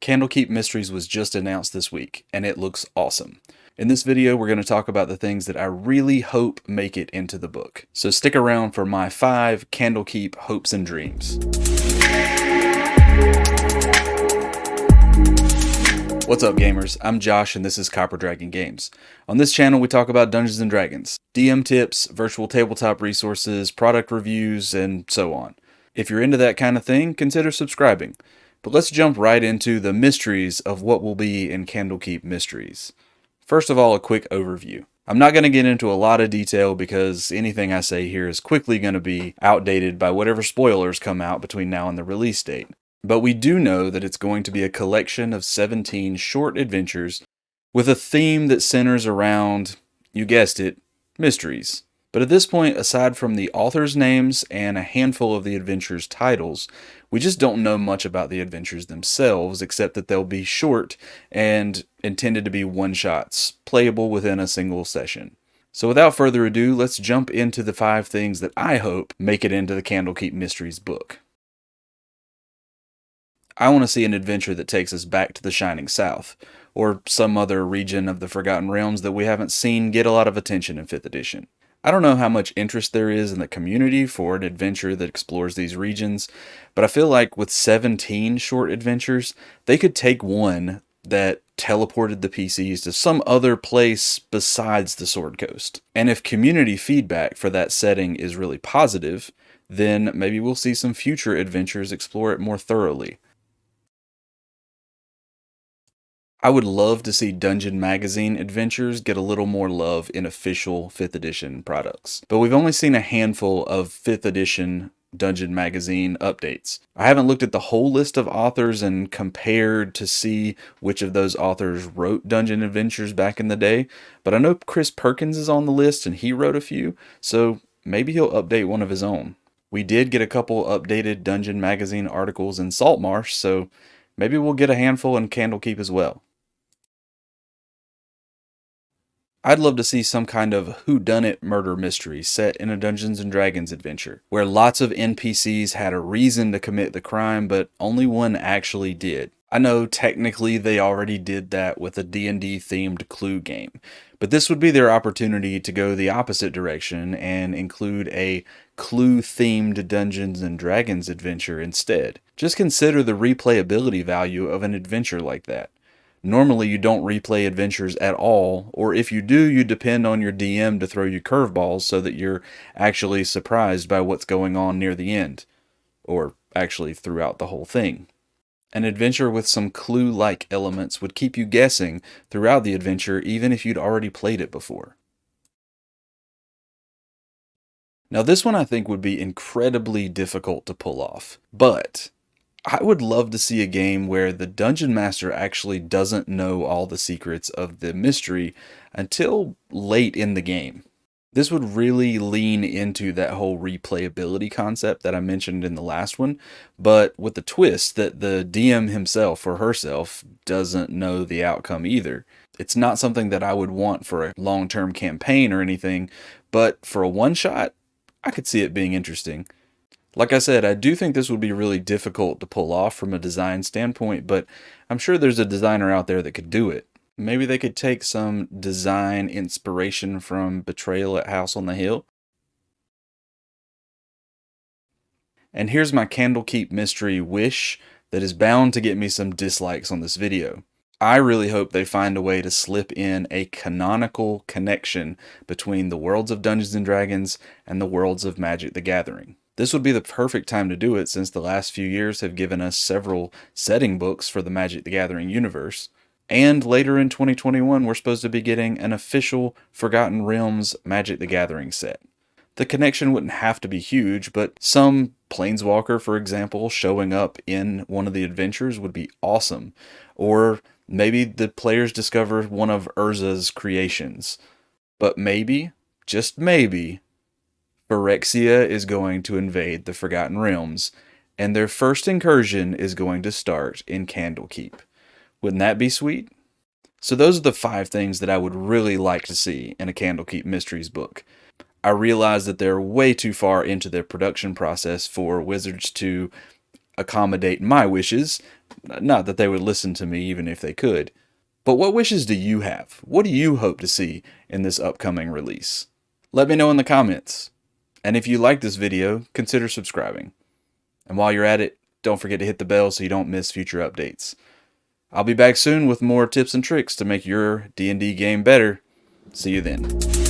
Candlekeep Mysteries was just announced this week, and it looks awesome. In this video, we're going to talk about the things that I really hope make it into the book. So stick around for my 5 Candlekeep hopes and dreams. What's up, gamers? I'm Josh, and this is Copper Dragon Games. On this channel, we talk about Dungeons & Dragons, DM tips, virtual tabletop resources, product reviews, and so on. If you're into that kind of thing, consider subscribing. But let's jump right into the mysteries of what will be in Candlekeep Mysteries. First of all, a quick overview. I'm not going to get into a lot of detail because anything I say here is quickly going to be outdated by whatever spoilers come out between now and the release date. But we do know that it's going to be a collection of 17 short adventures with a theme that centers around, you guessed it, mysteries. But at this point, aside from the authors' names and a handful of the adventures' titles, we just don't know much about the adventures themselves, except that they'll be short and intended to be one-shots, playable within a single session. So without further ado, let's jump into the 5 things that I hope make it into the Candlekeep Mysteries book. I want to see an adventure that takes us back to the Shining South, or some other region of the Forgotten Realms that we haven't seen get a lot of attention in 5th edition. I don't know how much interest there is in the community for an adventure that explores these regions, but I feel like with 17 short adventures, they could take one that teleported the PCs to some other place besides the Sword Coast. And if community feedback for that setting is really positive, then maybe we'll see some future adventures explore it more thoroughly. I would love to see Dungeon Magazine adventures get a little more love in official 5th edition products. But we've only seen a handful of 5th edition Dungeon Magazine updates. I haven't looked at the whole list of authors and compared to see which of those authors wrote Dungeon Adventures back in the day, but I know Chris Perkins is on the list and he wrote a few, so maybe he'll update one of his own. We did get a couple updated Dungeon Magazine articles in Saltmarsh, so maybe we'll get a handful in Candlekeep as well. I'd love to see some kind of whodunit murder mystery set in a Dungeons & Dragons adventure, where lots of NPCs had a reason to commit the crime, but only one actually did. I know technically they already did that with a D&D themed Clue game, but this would be their opportunity to go the opposite direction and include a Clue themed Dungeons & Dragons adventure instead. Just consider the replayability value of an adventure like that. Normally, you don't replay adventures at all, or if you do, you depend on your DM to throw you curveballs so that you're actually surprised by what's going on near the end, or actually throughout the whole thing. An adventure with some clue-like elements would keep you guessing throughout the adventure even if you'd already played it before. Now this one I think would be incredibly difficult to pull off, but I would love to see a game where the Dungeon Master actually doesn't know all the secrets of the mystery until late in the game. This would really lean into that whole replayability concept that I mentioned in the last one, but with the twist that the DM himself or herself doesn't know the outcome either. It's not something that I would want for a long-term campaign or anything, but for a one-shot, I could see it being interesting. Like I said, I do think this would be really difficult to pull off from a design standpoint, but I'm sure there's a designer out there that could do it. Maybe they could take some design inspiration from Betrayal at House on the Hill. And here's my Candlekeep Mystery wish that is bound to get me some dislikes on this video. I really hope they find a way to slip in a canonical connection between the worlds of Dungeons & Dragons and the worlds of Magic the Gathering. This would be the perfect time to do it since the last few years have given us several setting books for the Magic the Gathering universe. And later in 2021, we're supposed to be getting an official Forgotten Realms Magic the Gathering set. The connection wouldn't have to be huge, but some Planeswalker, for example, showing up in one of the adventures would be awesome. Or maybe the players discover one of Urza's creations. But maybe, just maybe, Phyrexia is going to invade the Forgotten Realms, and their first incursion is going to start in Candlekeep. Wouldn't that be sweet? So those are the 5 things that I would really like to see in a Candlekeep Mysteries book. I realize that they're way too far into their production process for Wizards to accommodate my wishes. Not that they would listen to me even if they could. But what wishes do you have? What do you hope to see in this upcoming release? Let me know in the comments. And if you like this video, consider subscribing. And while you're at it, don't forget to hit the bell so you don't miss future updates. I'll be back soon with more tips and tricks to make your D&D game better. See you then.